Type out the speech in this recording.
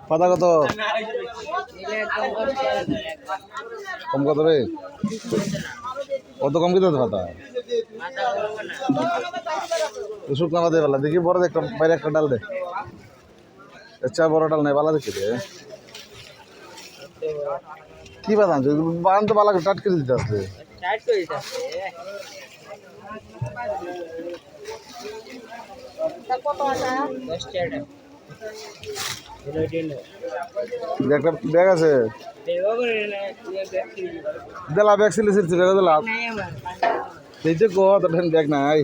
পাতা কত কম কত রে কত কম কি পাতা শুকনো পাতা বেলা দেখি বড় একটা বাইরে একটা ডাল দে আচ্ছা বড় ডাল নেই বালা দেখি রে কি পাতা আনছো বান তো বালা টাট করে দিতে আসছে একটা ব্যাগ আছে দিলা ব্যাগ ছিল দিলা এই যে ব্যাগ নাই